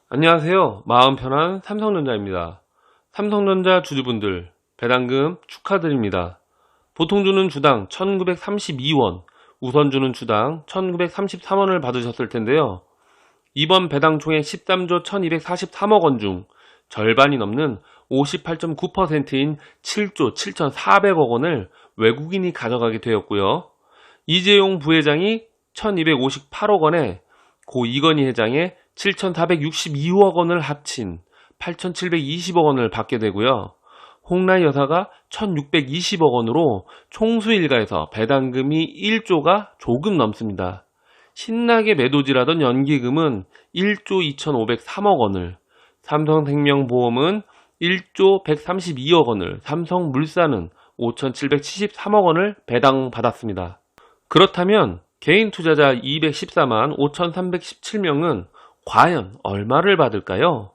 안녕하세요. 마음 편한 삼성전자입니다. 삼성전자 주주분들 배당금 축하드립니다. 보통주는 주당 1932원, 우선주는 주당 1933원을 받으셨을 텐데요. 이번 배당 총액 13조 1243억 원 중 절반이 넘는 58.9%인 7조 7400억 원을 외국인이 가져가게 되었고요. 이재용 부회장이 1258억 원에 고 이건희 회장의 7,462억 원을 합친 8,720억 원을 받게 되고요. 홍라희 여사가 1,620억 원으로 총수 일가에서 배당금이 1조가 조금 넘습니다. 신나게 매도질하던 연기금은 1조 2,503억 원을, 삼성생명보험은 1조 132억 원을, 삼성물산은 5,773억 원을 배당받았습니다. 그렇다면 개인 투자자 214만 5,317명은 과연 얼마를 받을까요?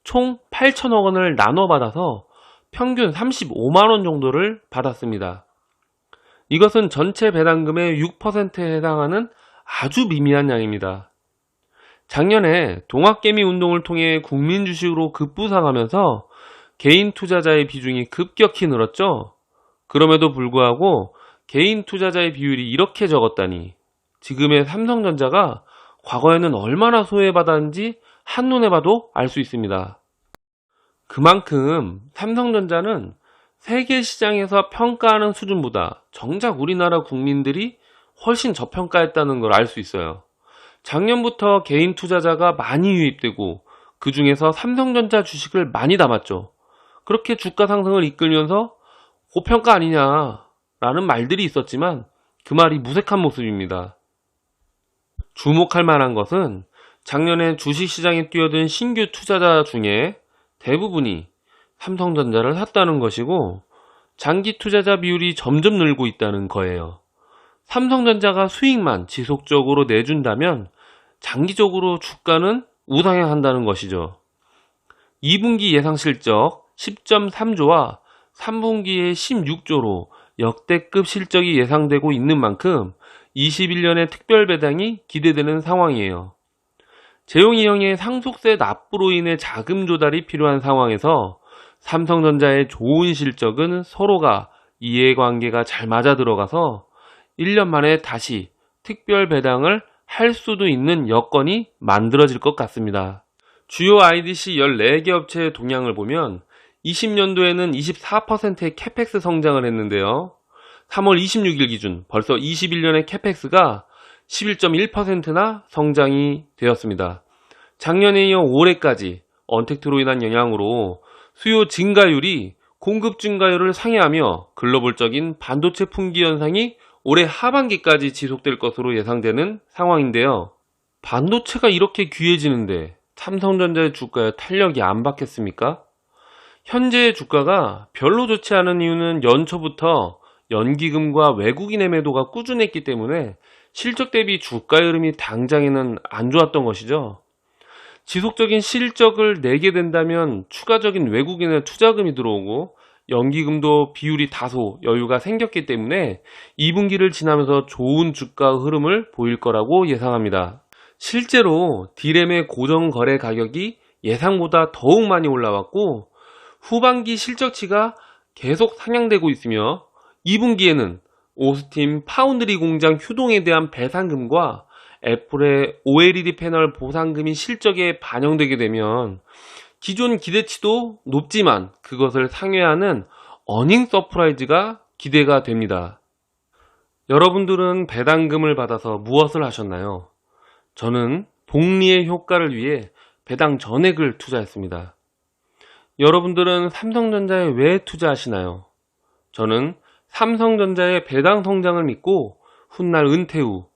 총 8천억 원을 나눠 받아서 평균 35만원 정도를 받았습니다. 이것은 전체 배당금의 6%에 해당하는 아주 미미한 양입니다. 작년에 동학개미 운동을 통해 국민 주식으로 급부상하면서 개인 투자자의 비중이 급격히 늘었죠. 그럼에도 불구하고 개인 투자자의 비율이 이렇게 적었다니 지금의 삼성전자가 과거에는 얼마나 소외받았는지 한눈에 봐도 알 수 있습니다. 그만큼 삼성전자는 세계 시장에서 평가하는 수준보다 정작 우리나라 국민들이 훨씬 저평가했다는 걸 알 수 있어요. 작년부터 개인 투자자가 많이 유입되고 그 중에서 삼성전자 주식을 많이 담았죠. 그렇게 주가 상승을 이끌면서 고평가 아니냐라는 말들이 있었지만 그 말이 무색한 모습입니다. 주목할 만한 것은 작년에 주식시장에 뛰어든 신규 투자자 중에 대부분이 삼성전자를 샀다는 것이고 장기 투자자 비율이 점점 늘고 있다는 거예요. 삼성전자가 수익만 지속적으로 내준다면 장기적으로 주가는 우상향한다는 것이죠. 2분기 예상 실적 10.3조와 3분기에 16조로 역대급 실적이 예상되고 있는 만큼 21년의 특별 배당이 기대되는 상황이에요. 재용이형의 상속세 납부로 인해 자금 조달이 필요한 상황에서 삼성전자의 좋은 실적은 서로가 이해관계가 잘 맞아 들어가서 1년 만에 다시 특별 배당을 할 수도 있는 여건이 만들어질 것 같습니다. 주요 IDC 14개 업체의 동향을 보면 20년도에는 24%의 캐펙스 성장을 했는데요. 3월 26일 기준 벌써 21년의 캐펙스가 11.1%나 성장이 되었습니다. 작년에 이어 올해까지 언택트로 인한 영향으로 수요 증가율이 공급 증가율을 상회하며 글로벌적인 반도체 품귀 현상이 올해 하반기까지 지속될 것으로 예상되는 상황인데요. 반도체가 이렇게 귀해지는데 삼성전자의 주가에 탄력이 안 받겠습니까? 현재의 주가가 별로 좋지 않은 이유는 연초부터 연기금과 외국인의 매도가 꾸준했기 때문에 실적 대비 주가의 흐름이 당장에는 안 좋았던 것이죠. 지속적인 실적을 내게 된다면 추가적인 외국인의 투자금이 들어오고 연기금도 비율이 다소 여유가 생겼기 때문에 2분기를 지나면서 좋은 주가 흐름을 보일 거라고 예상합니다. 실제로 D램의 고정 거래 가격이 예상보다 더욱 많이 올라왔고 후반기 실적치가 계속 상향되고 있으며 2분기에는 오스틴 파운드리 공장 휴동에 대한 배상금과 애플의 OLED 패널 보상금이 실적에 반영되게 되면 기존 기대치도 높지만 그것을 상회하는 어닝 서프라이즈가 기대가 됩니다. 여러분들은 배당금을 받아서 무엇을 하셨나요? 저는 복리의 효과를 위해 배당 전액을 투자했습니다. 여러분들은 삼성전자에 왜 투자하시나요? 저는 삼성전자의 배당 성장을 믿고 훗날 은퇴 후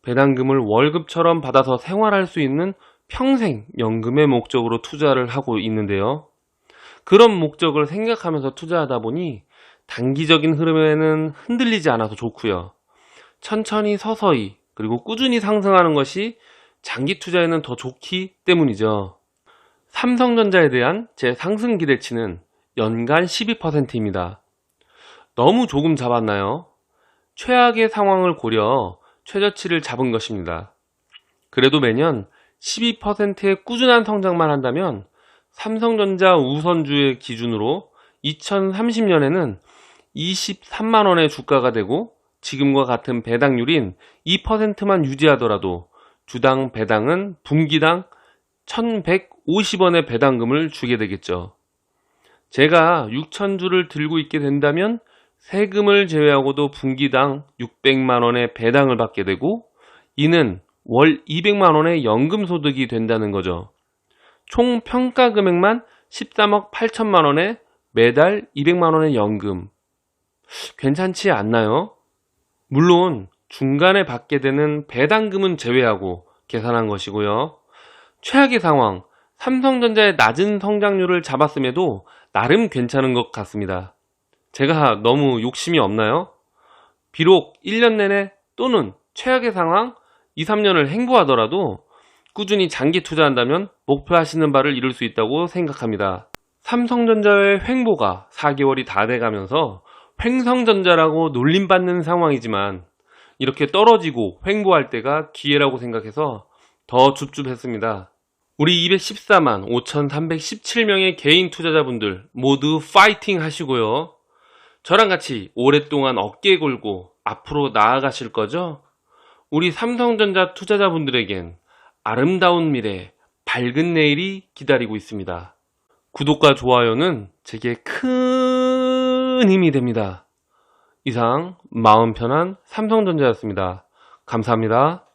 배당금을 월급처럼 받아서 생활할 수 있는 평생 연금의 목적으로 투자를 하고 있는데요. 그런 목적을 생각하면서 투자하다 보니 단기적인 흐름에는 흔들리지 않아서 좋고요. 천천히 서서히 그리고 꾸준히 상승하는 것이 장기 투자에는 더 좋기 때문이죠. 삼성전자에 대한 제 상승 기대치는 연간 12%입니다. 너무 조금 잡았나요? 최악의 상황을 고려 최저치를 잡은 것입니다. 그래도 매년 12%의 꾸준한 성장만 한다면 삼성전자 우선주의 기준으로 2030년에는 23만원의 주가가 되고, 지금과 같은 배당률인 2%만 유지하더라도 주당 배당은 분기당 1150원의 배당금을 주게 되겠죠. 제가 6,000주를 들고 있게 된다면 세금을 제외하고도 분기당 600만원의 배당을 받게 되고, 이는 월 200만원의 연금소득이 된다는 거죠. 총 평가 금액만 13억 8천만원에 매달 200만원의 연금. 괜찮지 않나요? 물론 중간에 받게 되는 배당금은 제외하고 계산한 것이고요. 최악의 상황, 삼성전자의 낮은 성장률을 잡았음에도 나름 괜찮은 것 같습니다. 제가 너무 욕심이 없나요? 비록 1년 내내 또는 최악의 상황 2, 3년을 행보하더라도 꾸준히 장기 투자한다면 목표하시는 바를 이룰 수 있다고 생각합니다. 삼성전자의 횡보가 4개월이 다 돼가면서 횡성전자라고 놀림받는 상황이지만, 이렇게 떨어지고 횡보할 때가 기회라고 생각해서 더 줍줍했습니다. 우리 214만 5,317명의 개인 투자자분들 모두 파이팅 하시고요. 저랑 같이 오랫동안 어깨 걸고 앞으로 나아가실 거죠? 우리 삼성전자 투자자분들에겐 아름다운 미래, 밝은 내일이 기다리고 있습니다. 구독과 좋아요는 제게 큰 힘이 됩니다. 이상 마음 편한 삼성전자였습니다. 감사합니다.